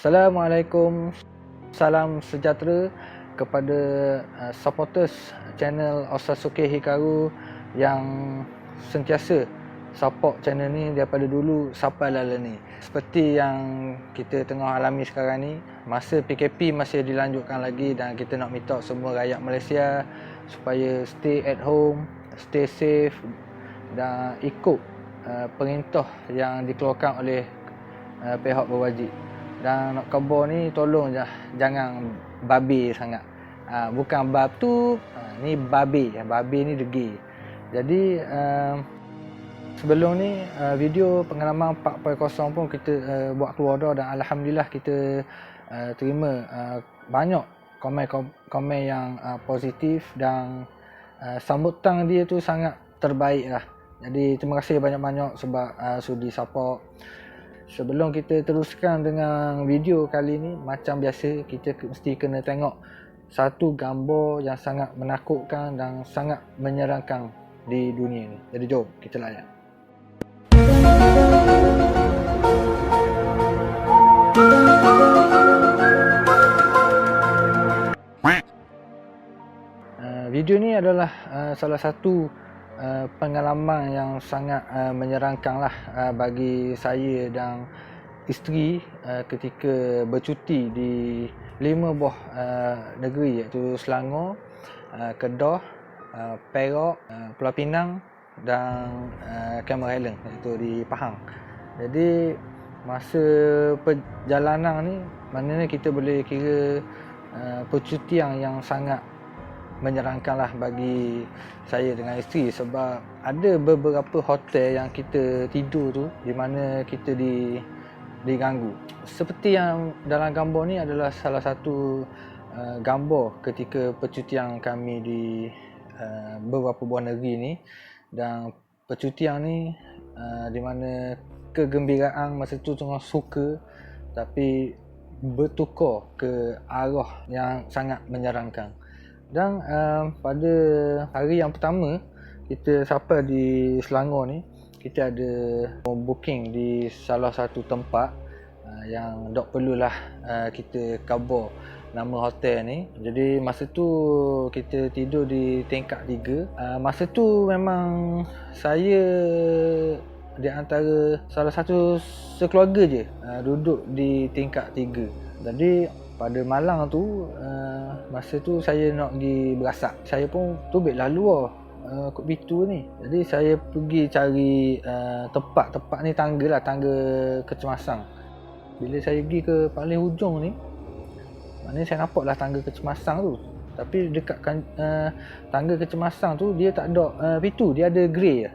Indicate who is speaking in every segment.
Speaker 1: Assalamualaikum, salam sejahtera kepada supporters channel Osazuke Hikaru yang sentiasa support channel ni daripada dulu sampai lala ni. Seperti yang kita tengah alami sekarang ni, masa PKP masih dilanjutkan lagi dan kita nak minta semua rakyat Malaysia supaya stay at home, stay safe dan ikut perintah yang dikeluarkan oleh pihak berwajib. Dan nak khabar ni tolong jangan babi sangat. Bukan bab tu, ni babi. Babi ni degi. Jadi sebelum ni video pengalaman 4.0 pun kita buat keluar dah, dan alhamdulillah kita terima banyak komen yang positif dan sambutan dia tu sangat terbaik lah. Jadi terima kasih banyak-banyak sebab sudi support. Sebelum kita teruskan dengan video kali ni, macam biasa kita mesti kena tengok satu gambar yang sangat menakutkan dan sangat menyerangkan di dunia ni. Jadi jom kita layan. Video ni adalah salah satu pengalaman yang sangat menyerangkan lah bagi saya dan isteri ketika bercuti di 5 buah negeri, iaitu Selangor, Kedah, Perak, Pulau Pinang dan Cameron Highland, iaitu di Pahang. Jadi masa perjalanan ni maknanya kita boleh kira percutian yang sangat menyerangkanlah bagi saya dengan isteri, sebab ada beberapa hotel yang kita tidur tu di mana kita diganggu. Seperti yang dalam gambar ni adalah salah satu gambar ketika percutian kami di beberapa buah negeri ni, dan percutian ni di mana kegembiraan masa tu tengah suka tapi bertukar ke arah yang sangat menyeramkan. Dan pada hari yang pertama kita sampai di Selangor ni, kita ada booking di salah satu tempat yang tak perlulah kita khabar nama hotel ni. Jadi masa tu kita tidur di tingkat 3. Masa tu memang saya di antara salah satu sekeluarga je duduk di tingkat 3. Jadi pada malam tu, masa tu saya nak pergi berasak. Saya pun tubiklah luar kot pintu ni. Jadi saya pergi cari tempat ni, tangga kecemasan. Bila saya pergi ke paling hujung ni, maknanya saya nampaklah tangga kecemasan tu. Tapi dekat tangga kecemasan tu dia tak ada pintu, dia ada grey je.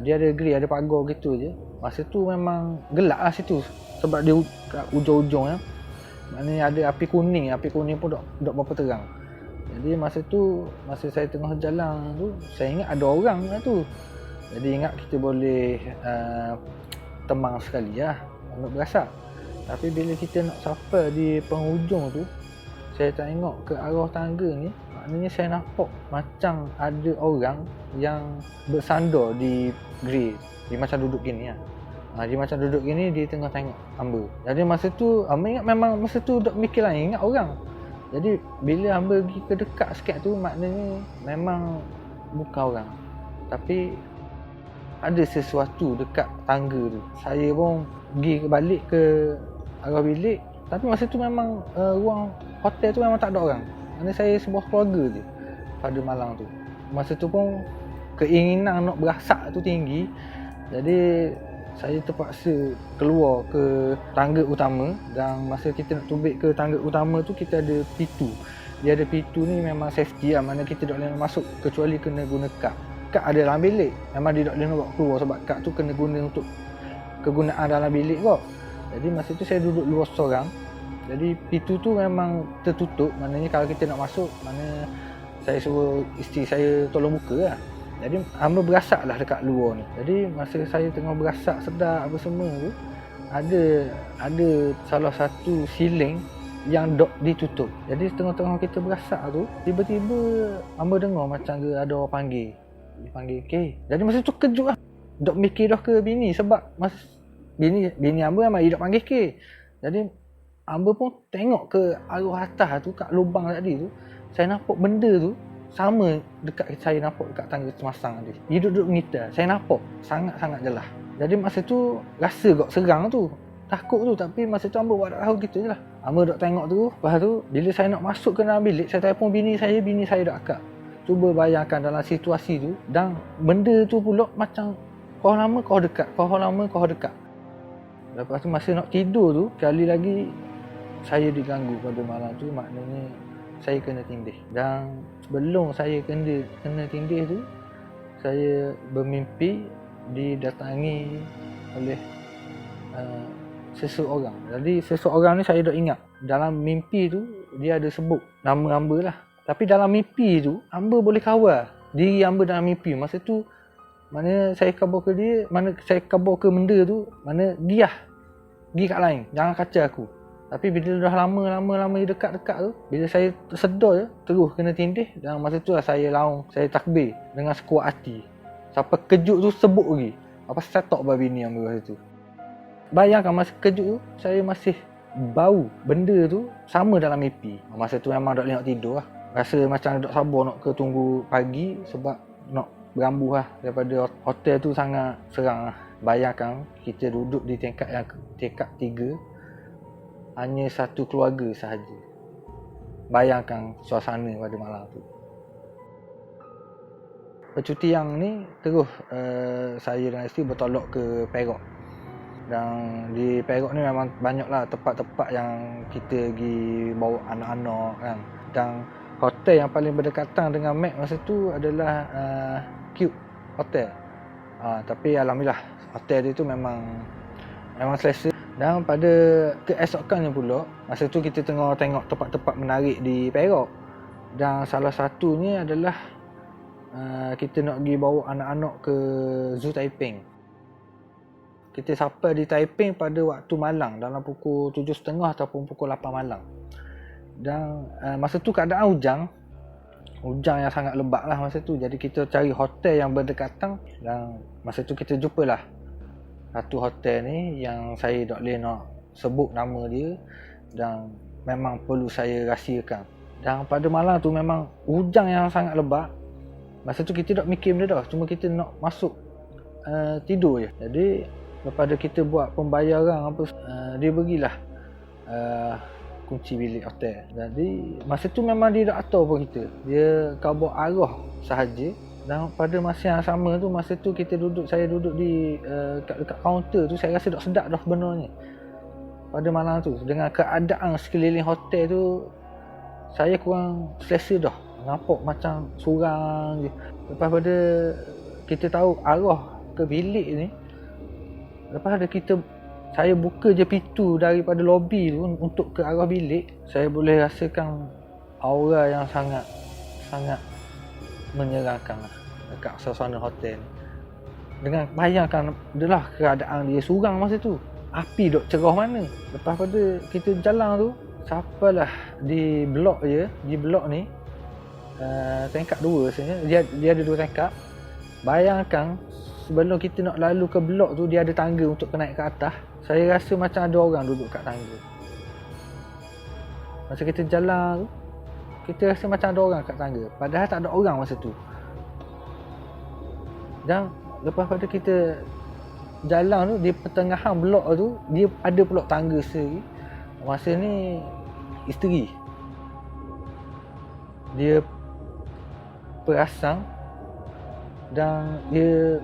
Speaker 1: Dia ada grey, ada pagar gitu je. Masa tu memang gelap lah situ sebab dia kat ujung-ujung ya. Maknanya ada api kuning pun tak berapa terang. Jadi masa saya tengah jalan tu, saya ingat ada orang lah tu. Jadi ingat kita boleh temang sekali lah untuk berasak. Tapi bila kita nak sampai di penghujung tu, saya tengok ke arah tangga ni, maknanya saya nampak macam ada orang yang bersandar di grey. Dia macam duduk gini lah. Dia macam duduk gini, dia tengah tengok hamba. Jadi masa tu hamba ingat, memang masa tu tak mikir lain, ingat orang. Jadi bila hamba pergi ke dekat sikit tu, maknanya memang bukan orang, tapi ada sesuatu dekat tangga tu. Saya pun pergi balik ke arah bilik, tapi masa tu memang ruang hotel tu memang tak ada orang. Maknanya saya sebuah keluarga je pada malam tu. Masa tu pun keinginan nak berasak tu tinggi. Jadi saya terpaksa keluar ke tangga utama, dan masa kita nak tubik ke tangga utama tu, kita ada pintu. Dia ada pintu ni memang safety lah, mana kita tak boleh masuk kecuali kena guna kad. Kad ada dalam bilik, memang dia tak boleh nak keluar sebab kad tu kena guna untuk kegunaan dalam bilik kot. Jadi masa tu saya duduk luar seorang. Jadi pintu tu memang tertutup, maknanya kalau kita nak masuk, mana saya suruh isteri saya tolong buka lah. Jadi hamba berasak lah dekat luar ni. Jadi masa saya tengah berasak sedap apa semua tu, ada salah satu siling yang dok ditutup. Jadi tengah-tengah kita berasak tu, tiba-tiba hamba dengar macam ada orang panggil. Dia panggil ke. Jadi masa tu kejut lah. Dok mikir dah ke bini, sebab bini hamba memang dia dok panggil ke. Jadi hamba pun tengok ke arah atas tu, kat lubang tadi tu. Saya nampak benda tu sama dekat saya nampak dekat tangga semasang tadi. Dia duduk mengitar. Saya nampak sangat-sangat jelas. Jadi masa tu rasa kok serang tu. Takut tu, tapi masa tu hamba buat tak tahu gitu je lah. Hamba duk tengok tu. Lepas tu bila saya nak masuk ke dalam bilik, saya telefon bini saya dak akak. Cuba bayangkan dalam situasi tu, dan benda tu pula macam kau lama kau dekat, kau lama kau dekat. Lepas tu masa nak tidur tu, sekali lagi saya diganggu pada malam tu, maknanya saya kena tindih. Dan sebelum saya kena tindih tu, saya bermimpi didatangi oleh seseorang. Jadi seseorang ni saya dah ingat. Dalam mimpi tu dia ada sebut nama hamba lah. Tapi dalam mimpi tu hamba boleh kawal diri hamba dalam mimpi. Masa tu mana saya kabur ke dia, mana saya kabur ke benda tu, mana dia pergi kat lain, jangan kacau aku. Tapi bila dah lama dia dekat-dekat tu, bila saya tersedar je, terus kena tindih. Dan masa tu lah saya laung, saya takbir dengan sekuat hati. Sampai kejut tu sebut lagi. Apa saya tak babi ni hamba masa tu. Bayangkan masa kejut tu, saya masih bau benda tu sama dalam mimpi. Masa tu memang tak boleh nak tidur lah. Rasa macam tak sabar nak ke tunggu pagi sebab nak berambuh lah. Daripada hotel tu sangat serang lah. Bayangkan kita duduk di tingkat 3, hanya satu keluarga sahaja. Bayangkan suasana pada malam tu. Percutian ni terus saya dan isteri bertolak ke Perak. Dan di Perak ni memang banyaklah tempat-tempat yang kita pergi bawa anak-anak kan. Dan hotel yang paling berdekatan dengan Mac masa tu adalah Cube Hotel. Tapi alhamdulillah hotel itu memang selesa. Dan pada keesokannya pula, masa tu kita tengah tengok tempat-tempat menarik di Perak. Dan salah satunya adalah kita nak pergi bawa anak-anak ke Zoo Taiping. Kita sampai di Taiping pada waktu malam dalam pukul 7.30 ataupun pukul 8 malam. Dan masa tu keadaan hujan yang sangat lebat lah masa tu. Jadi kita cari hotel yang berdekatan. Dan masa tu kita jumpalah satu hotel ni yang saya tak boleh nak sebut nama dia. Dan memang perlu saya rahsiakan. Dan pada malam tu memang hujan yang sangat lebat. Masa tu kita tak mikir benda dah. Cuma kita nak masuk tidur je. Jadi lepas kita buat pembayaran apa, dia berilah kunci bilik hotel. Jadi masa tu memang dia tak tahu apa kita. Dia khabar arah sahaja. Dan pada masa yang sama tu, masa tu saya duduk di dekat kaunter tu, saya rasa tak sedap dah sebenarnya. Pada malam tu dengan keadaan sekeliling hotel tu, saya kurang selesa dah. Nampak macam surang je. Lepas pada kita tahu arah ke bilik ni, lepas ada saya buka je pintu daripada lobi tu untuk ke arah bilik, saya boleh rasakan aura yang sangat menyerangkan dekat suasana hotel ni. Dengan bayangkan adalah keadaan dia surang masa tu. Api dok cerah mana. Lepas pada kita jalan tu, sampailah di blok je, di blok ni tingkat 2 sebenarnya. Dia ada 2 tingkat. Bayangkan sebelum kita nak lalu ke blok tu, dia ada tangga untuk naik ke atas. Saya rasa macam ada orang duduk kat tangga. Masa kita jalan tu, kita rasa macam ada orang kat tangga. Padahal tak ada orang masa tu. Dan lepas pada kita jalan tu, di pertengahan blok tu, dia ada pula tangga sendiri. Masa ni isteri dia perasan dan dia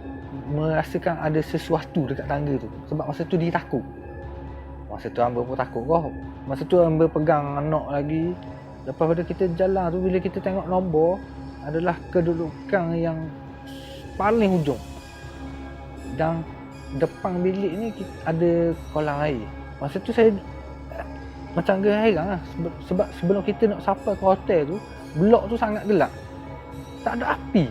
Speaker 1: merasakan ada sesuatu dekat tangga tu. Sebab masa tu dia takut. Masa tu hamba pun takut kau. Masa tu hamba pegang anak lagi. Lepas pada kita jalan tu, bila kita tengok nombor, adalah kedudukan yang paling hujung. Dan depan bilik ni ada kolam air. Masa tu saya macam heran lah. Sebab sebelum kita nak sampai ke hotel tu, blok tu sangat gelap. Tak ada api.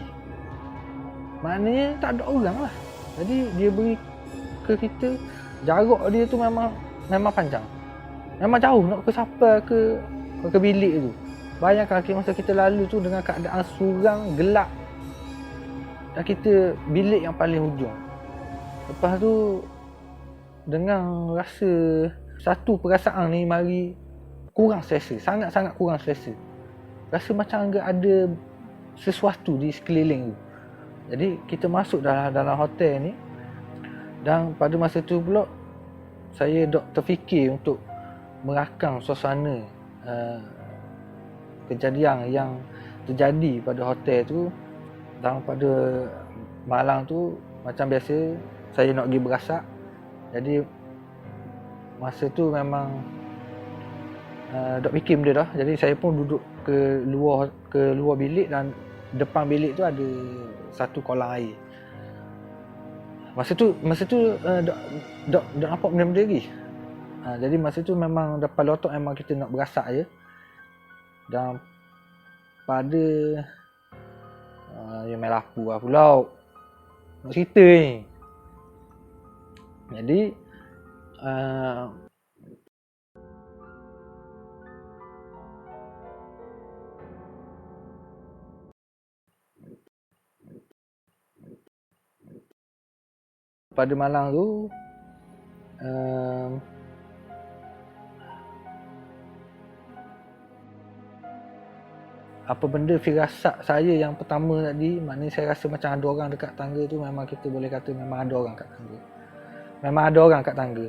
Speaker 1: Maknanya tak ada orang lah. Jadi dia beri ke kita, jarak dia tu memang panjang. Memang jauh nak ke sampai ke bilik tu. Bayangkan masa kita lalu tu dengan keadaan suram, gelap. Dan kita bilik yang paling hujung. Lepas tu dengan rasa satu perasaan ni mari kurang selesa, sangat-sangat kurang selesa. Rasa macam agak ada sesuatu di sekeliling tu. Jadi kita masuk dalam hotel ni, dan pada masa tu pula saya dok terfikir untuk merakam suasana kejadian yang terjadi pada hotel tu. Dan pada malam tu macam biasa saya nak pergi berasak. Jadi masa tu memang dok fikir benda dah. Jadi saya pun duduk ke luar bilik, dan depan bilik tu ada satu kolam air. Masa tu dok nampak benda-benda lagi. Jadi masa tu memang depan otak memang kita nak berasak je. Dan pada yang main lapu lah pula nak cerita ni. Jadi pada malam tu apa benda firasat saya yang pertama tadi, maknanya saya rasa macam ada orang dekat tangga tu. Memang kita boleh kata memang ada orang kat tangga. Memang ada orang kat tangga.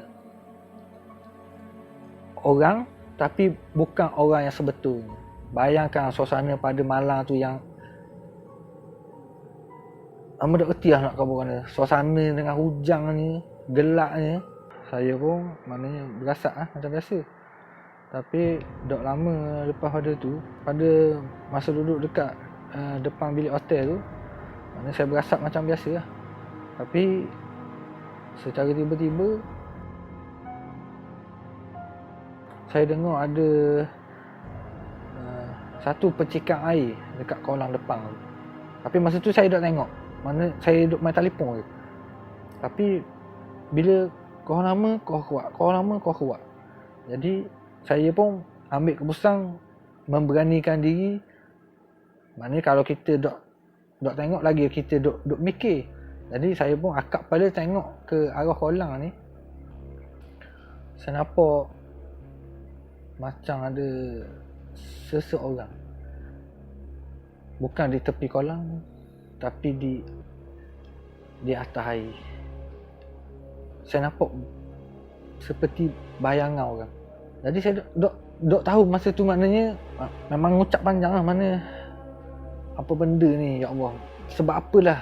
Speaker 1: Orang, tapi bukan orang yang sebetulnya. Bayangkan suasana pada malam tu yang Amba tak kerti lah nak khabar mana. Suasana dengan hujannya, gelapnya. Saya pun maknanya berasak lah macam biasa. Tapi tak lama lepas pada tu, pada masa duduk dekat depan bilik hotel tu, maknanya saya berasak macam biasa lah. Tapi secara tiba-tiba saya dengar ada satu percikan air dekat kolam depan tu. Tapi masa tu saya tak tengok. Mana saya duduk main telefon je. Tapi bila kau lama kau kuat. Jadi saya pun ambil keputusan memberanikan diri. Maknanya kalau kita dok tengok lagi, kita dok mikir. Jadi saya pun akak pada tengok ke arah kolam ni. Saya nampak macam ada seseorang. Bukan di tepi kolam, tapi di atas air. Saya nampak seperti bayangan orang. Jadi saya dok tahu masa tu, maknanya memang ngucap panjang lah, mana apa benda ni, ya Allah. Sebab apalah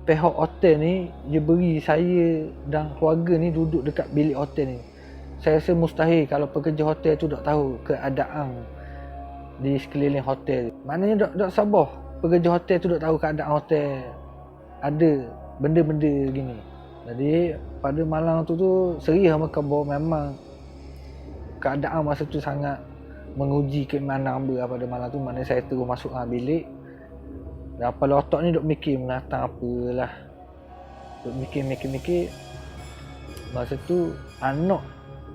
Speaker 1: pihak hotel ni dia beri saya dan keluarga ni duduk dekat bilik hotel ni. Saya rasa mustahil kalau pekerja hotel tu dok tahu keadaan di sekeliling hotel. Maknanya dok sabar pekerja hotel tu dok tahu keadaan hotel ada benda-benda gini. Jadi pada malam tu seri hamba khabar, memang keadaan masa tu sangat menguji keimanan hamba pada malam tu. Maknanya saya terus masuk bilik. Dan kepala otak ni duk mikir menatang apalah. Duk mikir. Masa tu anak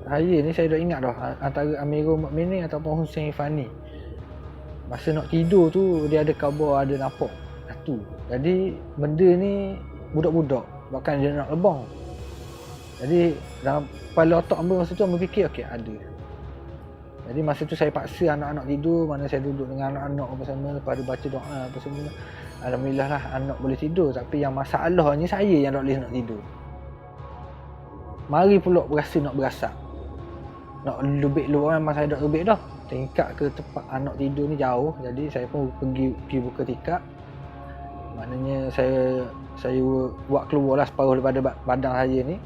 Speaker 1: saya ni, saya dah ingat dah, antara Amirul Mukminin ataupun Husain Fani. Masa nak tidur tu dia ada khabar ada nampak satu. Jadi benda ni budak-budak, bahkan dia nak lebong. Jadi dalam kepala otak hamba masa tu hamba fikir okey ada. Jadi masa tu saya paksa anak-anak tidur, mana saya duduk dengan anak-anak apa semua, lepas ada baca doa apa semua. Alhamdulillah lah anak boleh tidur, tapi yang masalahnya saya yang tak boleh nak tidur. Mari pula berasa nak berasak. Nak lebih luar memang saya dah lebih dah. Tingkat ke tempat anak tidur ni jauh, jadi saya pun pergi buka tikar. Maknanya saya buat keluarlah separuh daripada badan saya ni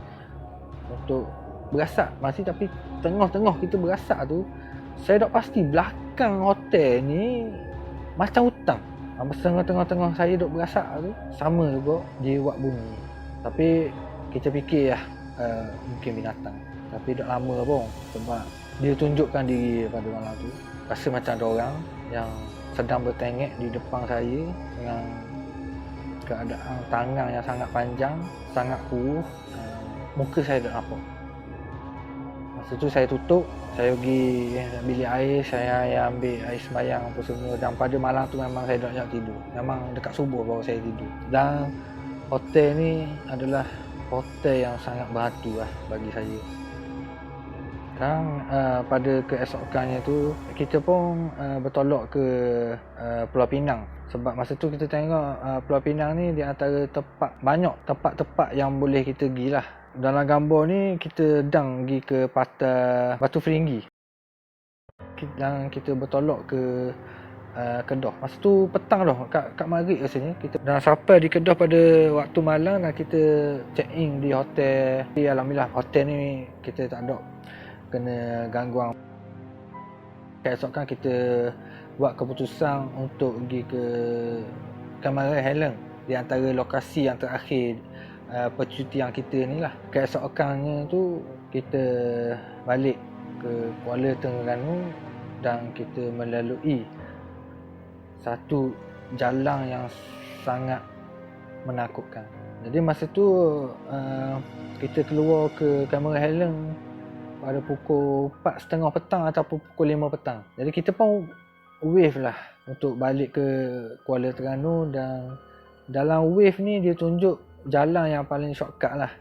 Speaker 1: untuk berasak. Masih tapi tengah-tengah kita berasak tu, saya tak pasti belakang hotel ni macam hutang. Tengah-tengah saya duk berasak tu sama juga dia buat bunyi. Tapi kita fikir lah mungkin binatang. Tapi tak lama pun, sebab dia tunjukkan diri pada malam tu. Rasa macam ada orang yang sedang bertengek di depan saya dengan keadaan tangan yang sangat panjang, sangat kurus. Muka saya tak nampak. Masa tu saya tutup, saya pergi bilik air, saya ambil air sembayang apa semua. Dan pada malam tu memang saya tak nak tidur. Memang dekat subuh baru saya tidur. Dan hotel ni adalah hotel yang sangat berhantu lah bagi saya. Dan pada keesokannya tu kita pun bertolak ke Pulau Pinang. Sebab masa tu kita tengok Pulau Pinang ni di antara banyak tempat-tempat yang boleh kita pergi lah. Dalam gambar ni kita dang pergi ke Patah Batu Feringgi. Dan kita bertolak ke Kedah. Masa tu petang dah, kat maghrib rasanya. Kita dah sampai di Kedah pada waktu malam dan kita check in di hotel. Alhamdulillah hotel ni kita tak ada kena gangguan. Keesokan kita buat keputusan untuk pergi ke Cameron Highland, di antara lokasi yang terakhir percutian kita ni lah. Keesokannya tu kita balik ke Kuala Terengganu dan kita melalui satu jalan yang sangat menakutkan. Jadi masa tu kita keluar ke Cameron Highland pada pukul 4.30 petang ataupun pukul 5 petang. Jadi kita pun wave lah untuk balik ke Kuala Terengganu, dan dalam wave ni dia tunjuk jalan yang paling shortcut lah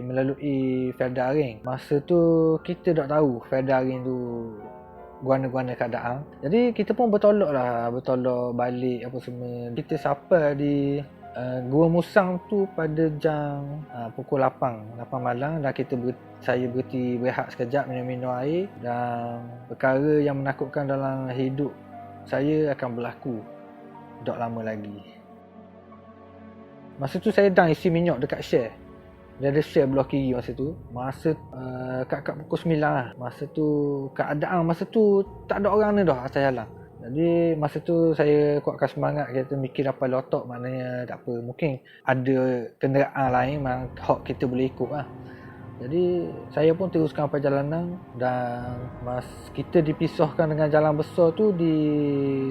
Speaker 1: melalui Fedaring. Masa tu kita tak tahu Fedaring tu guana-guana keadaan. Jadi kita pun bertolak balik apa semua. Kita sampai di Gua Musang tu pada jam pukul 8 malam, dan saya berhenti berehat sekejap, minum air, dan perkara yang menakutkan dalam hidup saya akan berlaku tak lama lagi. Masa tu saya dah isi minyak dekat Shell. Dia ada Shell belah kiri masa tu. Masa kat pukul 9 lah. Masa tu keadaan masa tu tak ada orang ni dah atas jalan. Jadi masa tu saya kuatkan semangat, kita mikir apa otak, maknanya tak apa, mungkin ada kenderaan lain yang kita boleh ikut lah. Jadi saya pun teruskan perjalanan, dan kita dipisahkan dengan jalan besar tu di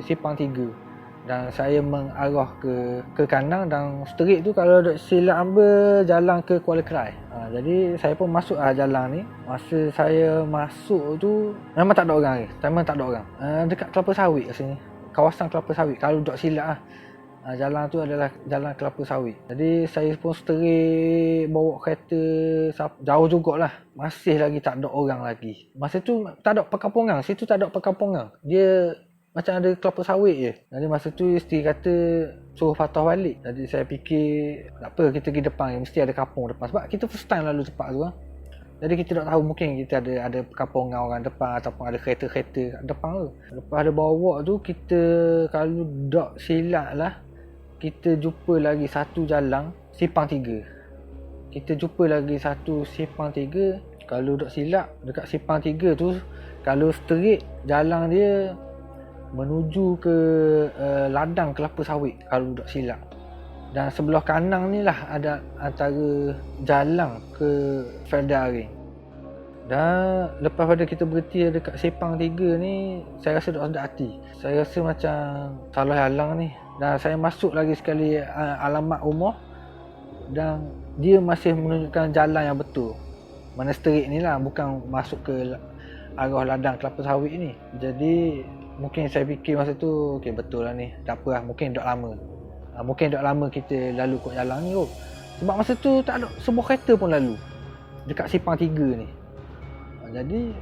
Speaker 1: Simpang 3. Dan saya mengarah ke kanan, dan straight tu kalau tak silap jalan ke Kuala Kerai. Jadi saya pun masuk jalan ni. Masa saya masuk tu memang tak ada orang ni. Memang tak ada orang. Dekat Kelapa Sawit sini. Kawasan Kelapa Sawit kalau tak silap jalan tu adalah jalan Kelapa Sawit. Jadi saya pun straight bawa kereta jauh jugalah. Masih lagi tak ada orang lagi. Masa tu tak ada perkampungan. Situ tak ada perkampungan. Dia macam ada kelapa sawit je. Jadi masa tu isteri kata suruh patah balik. Jadi saya fikir tak apa, kita pergi depan, mesti ada kampung depan. Sebab kita first time lalu tempat tu. Jadi kita tak tahu, mungkin kita ada perkampungan orang depan ataupun ada kereta-kereta depan tu. Lepas ada bawa tu, kita kalau tak silap lah, kita jumpa lagi satu jalan Simpang 3. Kita jumpa lagi satu Simpang 3. Kalau tak silap dekat Simpang 3 tu, kalau straight jalan dia menuju ke ladang kelapa sawit kalau tak silap. Dan sebelah kanan ni lah ada antara jalan ke Fedaring. Dan lepas pada kita berhenti dekat Simpang 3 ni, saya rasa tak sedap hati. Saya rasa macam salah jalan ni. Dan saya masuk lagi sekali alamat rumah, dan dia masih menunjukkan jalan yang betul. Mana straight ni lah, bukan masuk ke arah ladang kelapa sawit ni. Jadi mungkin saya fikir masa tu, okey betul lah ni, tak apa lah, mungkin tak lama. Mungkin tak lama kita lalu kot jalan ni kot. Sebab masa tu tak ada sebuah kereta pun lalu dekat Simpang 3 ni. Jadi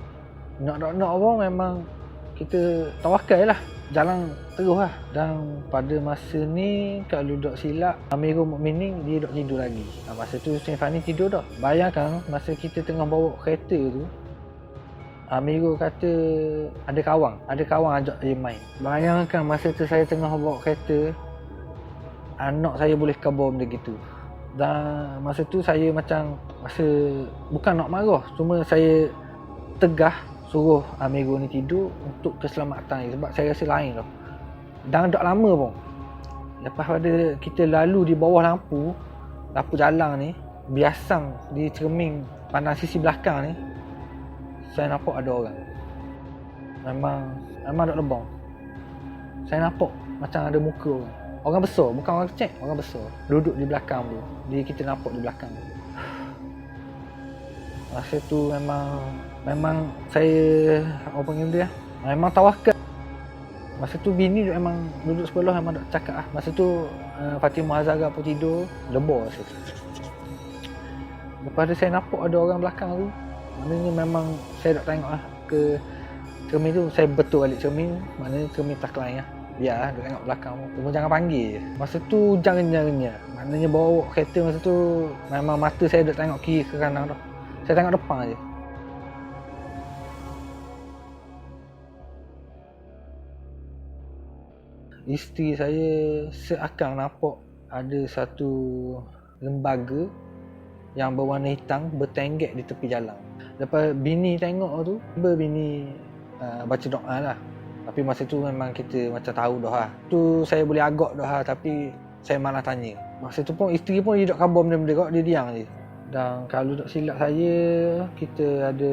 Speaker 1: nak orang memang kita tawakal lah, jalan terus lah. Dan pada masa ni kalau tak silap Amirul Mukminin dia tak tidur lagi. Masa tu Hussein Fani tidur dah. Bayangkan masa kita tengah bawa kereta tu, Amirul kata ada kawan ajak dia main. Bayangkan masa tu saya tengah bawa kereta, anak saya boleh kabur benda gitu. Dan masa tu saya macam bukan nak marah, cuma saya tegah suruh Amirul ni tidur untuk keselamatan dia, sebab saya rasa lain tau. Dan tak lama pun, lepas pada kita lalu di bawah lampu jalan ni, biasang di cermin pandang sisi belakang ni, saya nampak ada orang. Memang tak lebong. Saya nampak macam ada muka orang. Orang besar, bukan orang kecil, orang besar. Duduk di belakang tu. Kita nampak di belakang tu. Masa tu memang saya, apa panggil dia, memang tawakal. Masa tu bini memang duduk sebelah, memang tak cakap lah. Masa tu Fatimah Azhara pun tidur, lebur rasa. Lepas tu saya nampak ada orang belakang tu. Maknanya memang saya dok tengok lah ke cermin tu, saya betul balik cermin, maknanya cermin tak lain lah. Biar dok tengok belakang tu, cuma jangan panggil je. Masa tu hujan renyah-renyah, maknanya bawa kereta masa tu memang mata saya dok tengok kiri ke kanan tu. Saya tengok depan je. Isteri saya seakan nampak ada satu lembaga yang berwarna hitam bertenggek di tepi jalan. Lepas bini tengok tu, bini baca doa lah. Tapi masa tu memang kita macam tahu dah lah. Tu saya boleh agak dah lah, tapi saya malah tanya. Masa tu pun isteri pun dia dok khabar benda-benda kok, dia diam je. Dan kalau tak silap saya, kita ada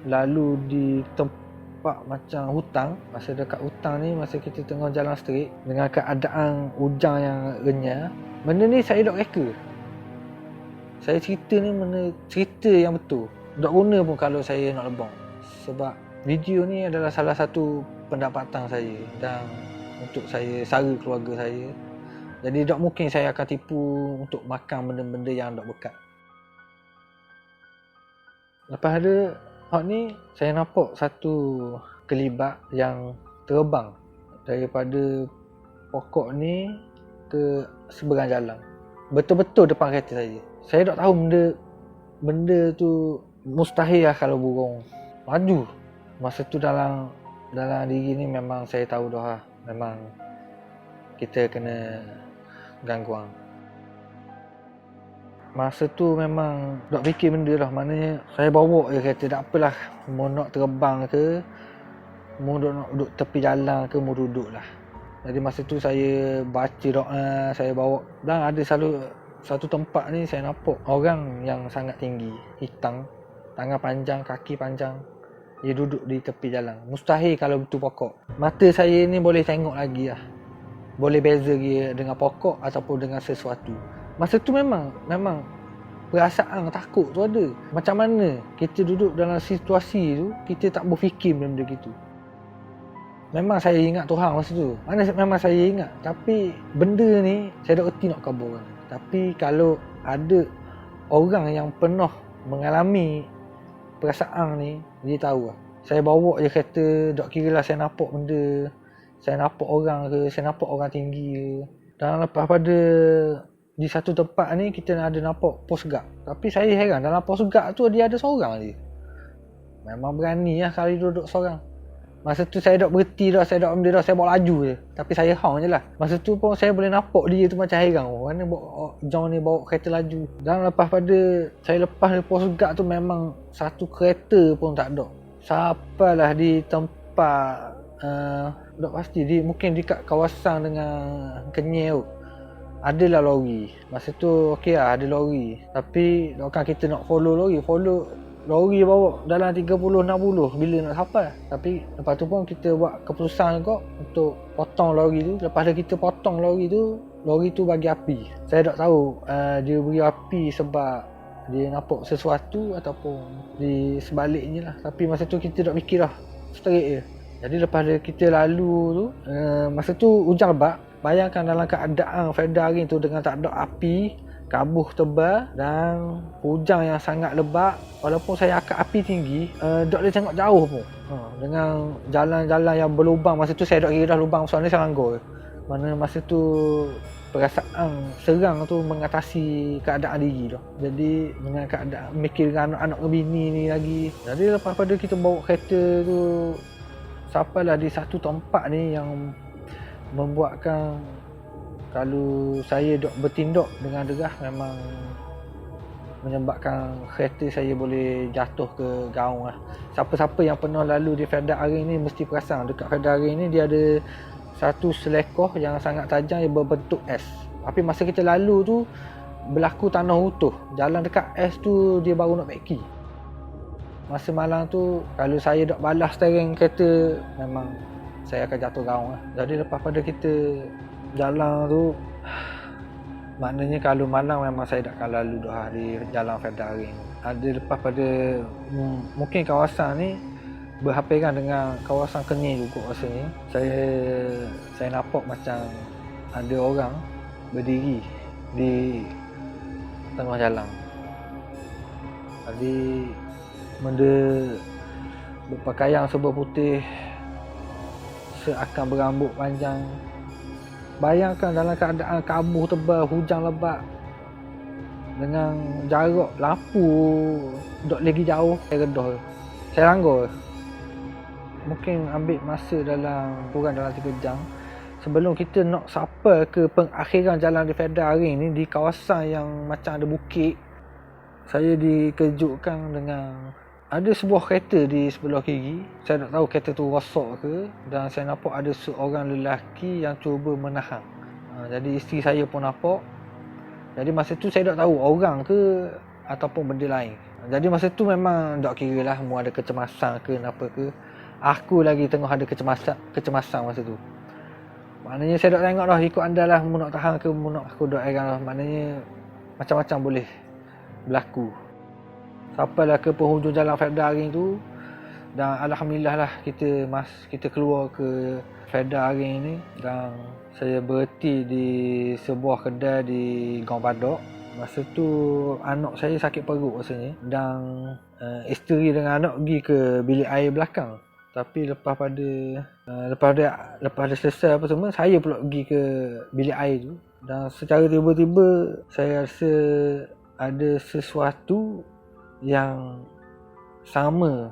Speaker 1: lalu di tempat macam hutang. Masa dekat hutang ni, masa kita tengah jalan straight dengan keadaan hujan yang renyah, benda ni saya dok reka. Saya cerita ni mana cerita yang betul. Tak guna pun kalau saya nak lebong. Sebab video ni adalah salah satu pendapatan saya dan untuk saya sara keluarga saya. Jadi tak mungkin saya akan tipu untuk makan benda-benda yang tak berkat. Lepas ada ni, saya nampak satu kelibat yang terbang daripada pokok ni ke seberang jalan. Betul-betul depan kereta saya. Saya tak tahu benda tu mustahil lah kalau burung maju. Masa tu dalam diri ni memang saya tahu dah lah, memang kita kena gangguan. Masa tu memang tak fikir benda lah, maknanya saya bawa je kereta, tak apalah, mau nak terbang ke, mau nak duduk tepi jalan ke, mau duduk lah. Jadi masa tu saya baca doa, saya bawa. Dan ada satu tempat ni saya nampak orang yang sangat tinggi, hitam, tangan panjang, kaki panjang. Dia duduk di tepi jalan. Mustahil kalau betul pokok. Mata saya ni boleh tengok lagi lah. Boleh beza dia dengan pokok ataupun dengan sesuatu. Masa tu memang perasaan takut tu ada. Macam mana kita duduk dalam situasi tu, kita tak berfikir benda gitu. Memang saya ingat Tuhan masa tu. Memang saya ingat. Tapi benda ni saya tak erti nak kabarkan. Tapi kalau ada orang yang pernah mengalami perasaan ni, dia tahu lah. Saya bawa je kereta, tak kira lah saya nampak benda, saya nampak orang ke, saya nampak orang tinggi ke. Dan lepas pada di satu tempat ni kita ada nampak pos guard. Tapi saya heran, dalam pos guard tu dia ada seorang je. Memang berani lah kali duduk seorang. Masa tu saya tak berhenti dah, saya tak benda dah, saya bawa laju je. Tapi saya hang je lah. Masa tu pun saya boleh nampak dia tu macam heran. Mana John ni bawa kereta laju. Dan lepas pada saya lepas dari pos guard tu, memang satu kereta pun tak ada. Sampailah di tempat tak pasti, mungkin dekat kawasan dengan Kenyir tu adalah lori. Masa tu okey lah, ada lori. Tapi kan kita nak follow lori bawa dalam 30-60 bila nak sampai. Tapi lepas tu pun kita buat keputusan juga untuk potong lori tu. Lepas dah kita potong lori tu bagi api. Saya tak tahu dia beri api sebab dia nampak sesuatu ataupun di sebaliknya lah. Tapi masa tu kita tak fikir lah, straight je. Jadi lepas dah kita lalu tu, masa tu hujan lebat. Bayangkan dalam keadaan Fedaring tu dengan tak ada api, kabut tebal dan hujan yang sangat lebat. Walaupun saya angkat api tinggi, tak boleh tengok jauh pun. Dengan jalan-jalan yang berlubang, masa tu saya tak kira dah lubang besar ni, saya langgar. Mana masa tu perasaan serang tu mengatasi keadaan diri tu. Jadi dengan keadaan mikir anak-anak ke bini ni lagi. Jadi lepas pada kita bawa kereta tu, sampailah di satu tempat ni yang membuatkan kalau saya dok bertindak dengan degah, memang menyebabkan kereta saya boleh jatuh ke gaung lah. Siapa-siapa yang pernah lalu di Fedaring ni mesti perasan dekat Fedaring ni dia ada satu selekoh yang sangat tajam yang berbentuk S. Tapi masa kita lalu tu berlaku tanah utuh. Jalan dekat S tu dia baru nak peki. Masa malam tu kalau saya dok balas steering kereta, memang saya akan jatuh gaung lah. Jadi lepas pada kita jalan tu, maknanya kalau malam memang saya tak akan lalu dah di jalan Fedaring. Ada lepas pada mungkin kawasan ni berhampiran dengan kawasan Kenyir juga rasa ni. Saya nampak macam ada orang berdiri di tengah jalan. Jadi benda berpakaian serba putih, seakan berambut panjang. Bayangkan dalam keadaan kabut tebal, hujan lebat, dengan jarak lampu dok lagi jauh, saya redah. Saya langgar. Mungkin ambil masa kurang dalam 3 jam sebelum kita nak sampai ke pengakhiran jalan di Fedaring ni, di kawasan yang macam ada bukit. Saya dikejutkan dengan ada sebuah kereta di sebelah kiri. Saya tak tahu kereta tu rosak ke, dan saya nampak ada seorang lelaki yang cuba menahan. Jadi isteri saya pun nampak. Jadi masa tu saya tak tahu orang ke ataupun benda lain. Jadi masa tu memang tak kira lah mu ada kecemasan ke apa ke. Aku lagi tengah ada kecemasan masa tu. Maknanya saya tak tengok dah, ikut anda lah, mu nak tahan ke mu nak aku dok heran lah. Maknanya macam-macam boleh berlaku. Sampailah ke penghujung jalan Fedaring tu, dan alhamdulillah lah kita keluar ke Fedaring ni, dan saya berhenti di sebuah kedai di Gang Badok. Masa tu anak saya sakit perut rasanya, dan isteri dengan anak pergi ke bilik air belakang. Tapi lepas pada selesai apa semua, saya pula pergi ke bilik air tu, dan secara tiba-tiba saya rasa ada sesuatu yang sama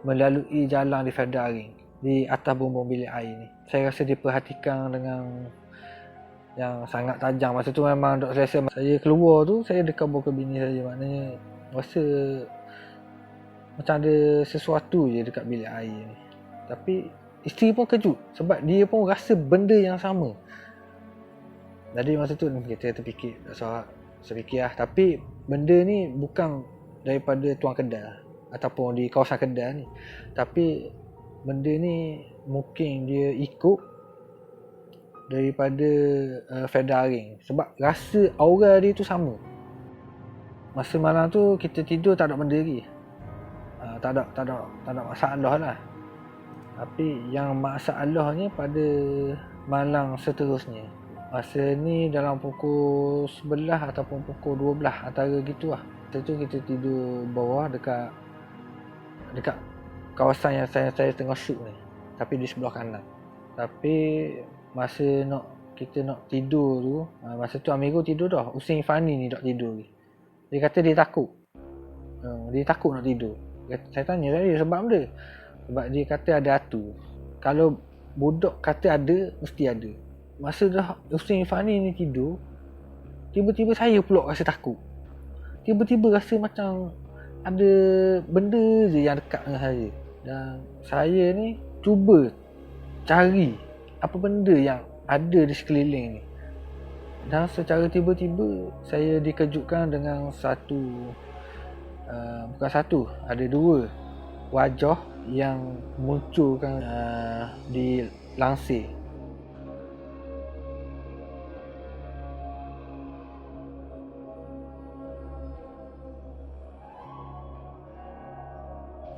Speaker 1: melalui jalan di Fedaring, di atas bumbung bilik air ni. Saya rasa diperhatikan dengan yang sangat tajam. Masa tu memang tak selesa. Saya keluar tu, saya dekat ke bini saya. Maknanya rasa macam ada sesuatu je dekat bilik air ni. Tapi isteri pun kejut sebab dia pun rasa benda yang sama. Jadi masa tu kita terfikir, saya fikir lah. Tapi benda ni bukan daripada tuan kedai ataupun di kawasan kedai ni. Tapi benda ni mungkin dia ikut daripada Fedaring, sebab rasa aura dia tu sama. Masa malam tu kita tidur tak ada benda lagi. Tak ada masalah lah. Tapi yang masalahnya pada malam seterusnya. Masa ni dalam pukul 11 ataupun pukul 12 antara gitulah. Masa tu kita tidur bawah dekat kawasan yang saya tengah shoot ni, tapi di sebelah kanan. Tapi masa kita nak tidur tu, masa tu Amigo tidur dah. Husin Fani ni tak tidur lagi. Dia kata dia takut. Dia takut nak tidur. Saya tanya dia sebab benda. Sebab dia kata ada hantu. Kalau budak kata ada, mesti ada. Masa dah Husin Fani ni tidur, tiba-tiba saya pula rasa takut. Tiba-tiba rasa macam ada benda je yang dekat dengan saya. Dan saya ni cuba cari apa benda yang ada di sekeliling ni. Dan secara tiba-tiba saya dikejutkan dengan ada 2 wajah yang munculkan di langsir.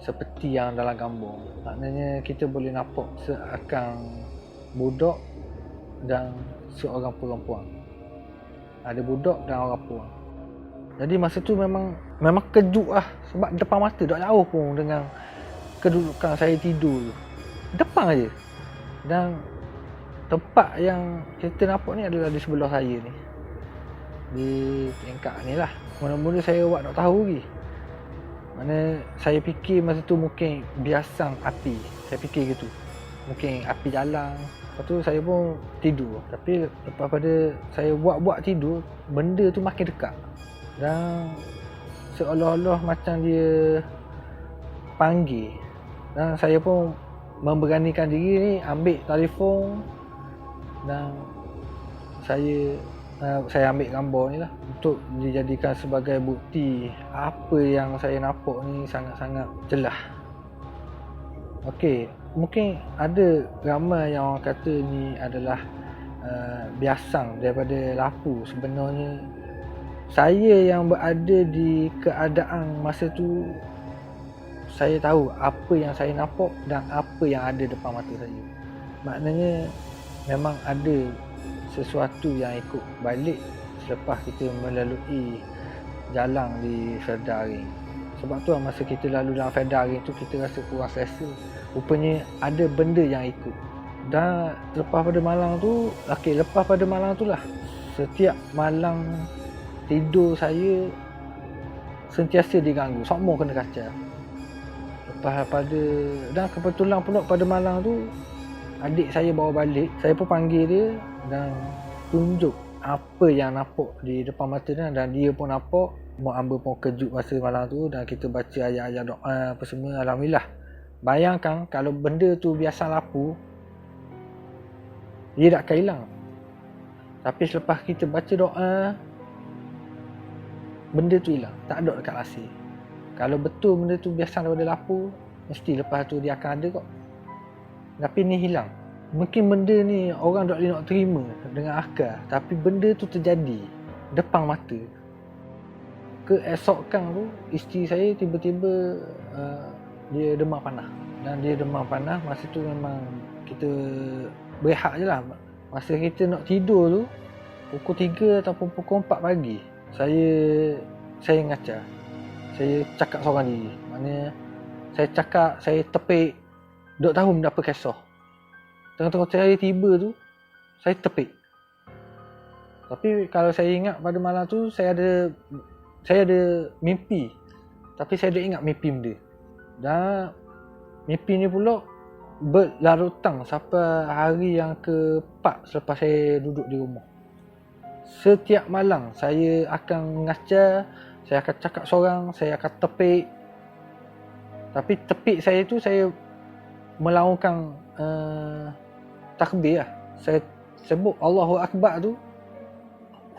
Speaker 1: Seperti yang dalam gambar. Maknanya kita boleh nampak seakan budak dan seorang perempuan. Ada budak dan orang perempuan. Jadi masa tu memang kejut lah. Sebab depan mata tak jauh pun dengan kedudukan saya tidur tu. Depan aja. Dan tempat yang kita nampak ni adalah di sebelah saya ni. Di tingkat ni lah. Mula-mula saya tak tahu lagi. Mana saya fikir masa tu mungkin biasang api. Saya fikir gitu. Mungkin api jalan. Lepas tu saya pun tidur. Tapi lepas pada saya buat tidur, benda tu makin dekat. Dan seolah-olah macam dia panggil. Dan saya pun memberanikan diri ni, ambil telefon dan saya ambil gambar ni lah untuk dijadikan sebagai bukti apa yang saya nampak ni sangat-sangat jelas. Okey, mungkin ada ramai yang orang kata ni adalah biasang daripada lampu. Sebenarnya saya yang berada di keadaan masa tu, saya tahu apa yang saya nampak dan apa yang ada depan mata saya. Maknanya memang ada sesuatu yang ikut balik selepas kita melalui jalan di Fedaring. Sebab tu masa kita lalu dalam Fedah hari tu kita rasa kurang selesa. Rupanya ada benda yang ikut. Dan lepas pada malam tu, lepas pada malam tu lah, setiap malam tidur saya sentiasa diganggu, semua kena kacau. Lepas pada, dan kebetulan pula pada malam tu adik saya bawa balik, saya pun panggil dia dan tunjuk apa yang nampak di depan mata dia, dan dia pun nampak. Mak Amba pun kejut masa malam tu dan kita baca ayat-ayat doa apa semua. Alhamdulillah. Bayangkan kalau benda tu biasa lapu, dia tak akan hilang. Tapi selepas kita baca doa, benda tu hilang, tak ada dekat lasir. Kalau betul benda tu biasa daripada lapu, mesti lepas tu dia akan ada kok. Tapi ni hilang. Mungkin benda ni orang tak boleh nak terima dengan akal, tapi benda tu terjadi depan mata. Keesokan tu isteri saya tiba-tiba dia demam panas. Dan dia demam panas, masa tu memang kita berehat je lah. Masa kita nak tidur tu pukul 3 ataupun pukul 4 pagi, saya ngaca. Saya cakap seorang diri. Maknanya saya cakap, saya tepik, duk tahu benda apa kisah. Tengah-tengah saya tiba tu, saya tepik. Tapi kalau saya ingat pada malam tu saya ada mimpi. Tapi saya ada ingat mimpi benda. Dan mimpi ni pula berlarutan sampai hari yang ke-4 selepas saya duduk di rumah. Setiap malam saya akan mengajar, saya akan cakap seorang, saya akan tepik. Tapi tepik saya tu saya melaungkan takbir lah. Saya sebut Allahu Akbar tu.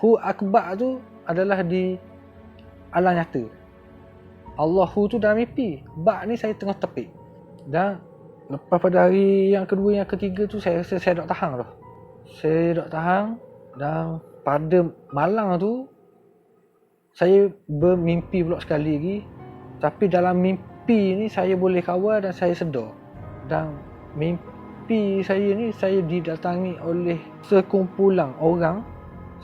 Speaker 1: Hu Akbar tu adalah di alam nyata. Allahu tu dalam mimpi. Ba' ni saya tengah tepik. Dan lepas pada hari yang kedua, yang ketiga tu saya rasa saya tak tahan dah. Saya tak tahan. Dan pada malam tu saya bermimpi pula sekali lagi. Tapi dalam mimpi ni saya boleh kawal dan saya sedar. Dan mimpi saya ni saya didatangi oleh sekumpulan orang.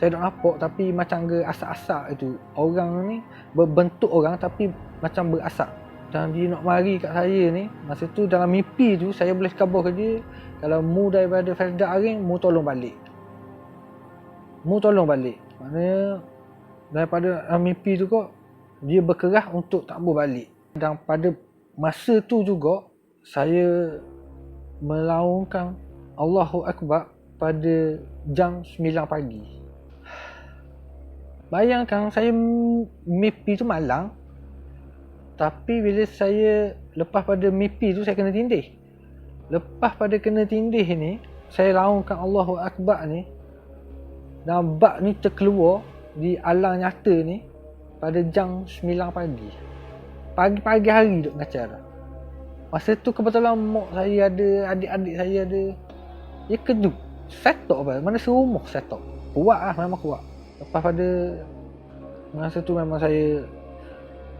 Speaker 1: Saya tak nampak tapi macam asap-asap itu. Orang ni berbentuk orang tapi macam berasap. Dan dia nak mari kat saya ni. Masa tu dalam mimpi tu saya boleh khabar ke dia, kalau mu daripada Fedah Aring, mu tolong balik. Mu tolong balik. Maknanya daripada mimpi tu kok dia berkerah untuk tak mau balik. Dan pada masa tu juga saya melaungkan Allahu Akbar pada jam 9 pagi. Bayangkan saya mimpi tu malam, tapi bila saya lepas pada mimpi tu saya kena tindih. Lepas pada kena tindih ni, saya laungkan Allahu Akbar ni, dan bak ni terkeluar di alam nyata ni pada jam 9 pagi. Pagi-pagi hari duk ngacar. Masa tu kebetulan mak saya ada, adik-adik saya ada. Dia kejut. Setok apa? Mana serumah setok. Kuat lah, memang kuat. Lepas pada masa tu memang saya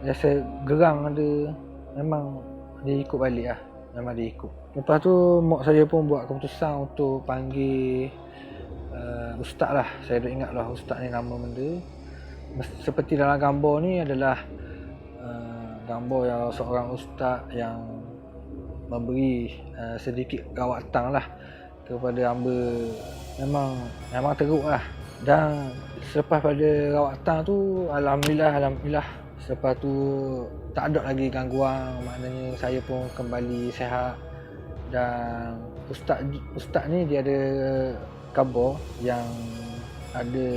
Speaker 1: rasa gerang ada. Memang dia ikut balik lah. Memang dia ikut. Lepas tu mak saya pun buat keputusan untuk panggil ustaz lah. Saya dah ingat lah ustaz ni nama benda. Seperti dalam gambar ni adalah gambar yang seorang ustaz yang memberi sedikit rawatan lah kepada hamba. Memang teruk lah. Dan selepas pada rawatan tu, Alhamdulillah selepas tu tak ada lagi gangguan. Maknanya saya pun kembali sihat. Dan ustaz ni dia ada khabar yang ada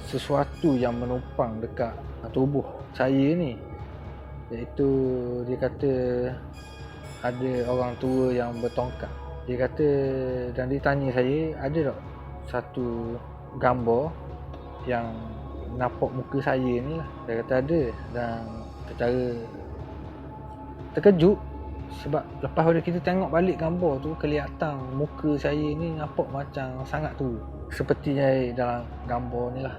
Speaker 1: sesuatu yang menumpang dekat tubuh saya ni. Iaitu dia kata ada orang tua yang bertongkat. Dia kata, dan dia tanya saya, ada tak satu gambar yang nampak muka saya ni lah. Saya kata ada. Dan secara terkejut sebab lepas pada kita tengok balik gambar tu, kelihatan muka saya ni nampak macam sangat tu, sepertinya dalam gambar ni lah.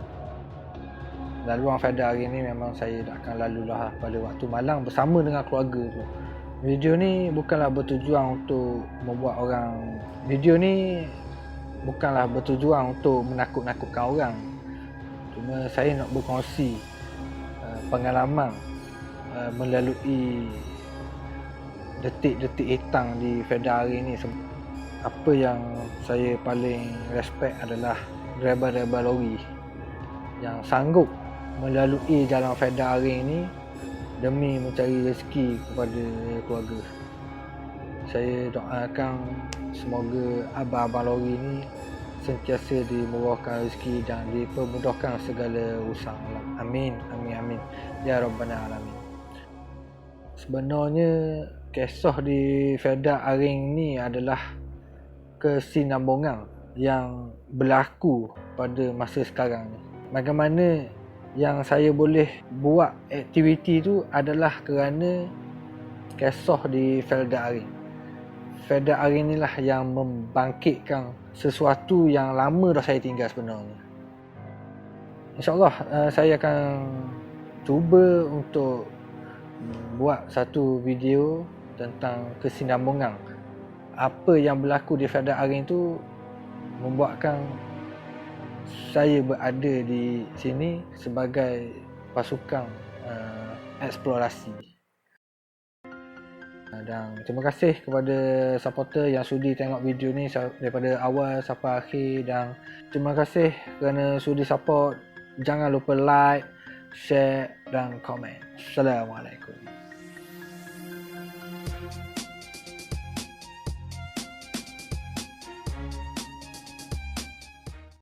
Speaker 1: Laluan Fedah hari ni memang saya tak akan lalulah pada waktu malam bersama dengan keluarga tu. Video ni bukanlah bertujuan untuk membuat orang, video ni bukanlah bertujuan untuk menakut-nakutkan orang. Cuma saya nak berkongsi pengalaman melalui detik-detik hitam di Fedah hari ini. Apa yang saya paling respect adalah driver-driver lori yang sanggup melalui jalan Fedah hari ini demi mencari rezeki kepada keluarga. Saya doakan semoga abang-abang lori ini sentiasa dimurahkan rezeki dan dipermudahkan segala urusan. Amin, amin, amin. Ya Rabbana Alamin. Sebenarnya kisah di Fedah Aring ni adalah kesinambungan yang berlaku pada masa sekarang ni. Bagaimana yang saya boleh buat aktiviti tu adalah kerana kisah di Fedah Aring. Fedah Aring inilah yang membangkitkan sesuatu yang lama dah saya tinggal sebenarnya. InsyaAllah saya akan cuba untuk buat satu video tentang kesinambungan apa yang berlaku di Fedah Aring tu membuatkan saya berada di sini sebagai pasukan eksplorasi. Dan terima kasih kepada supporter yang sudi tengok video ni daripada awal sampai akhir, dan terima kasih kerana sudi support. Jangan lupa like, share dan komen. Assalamualaikum.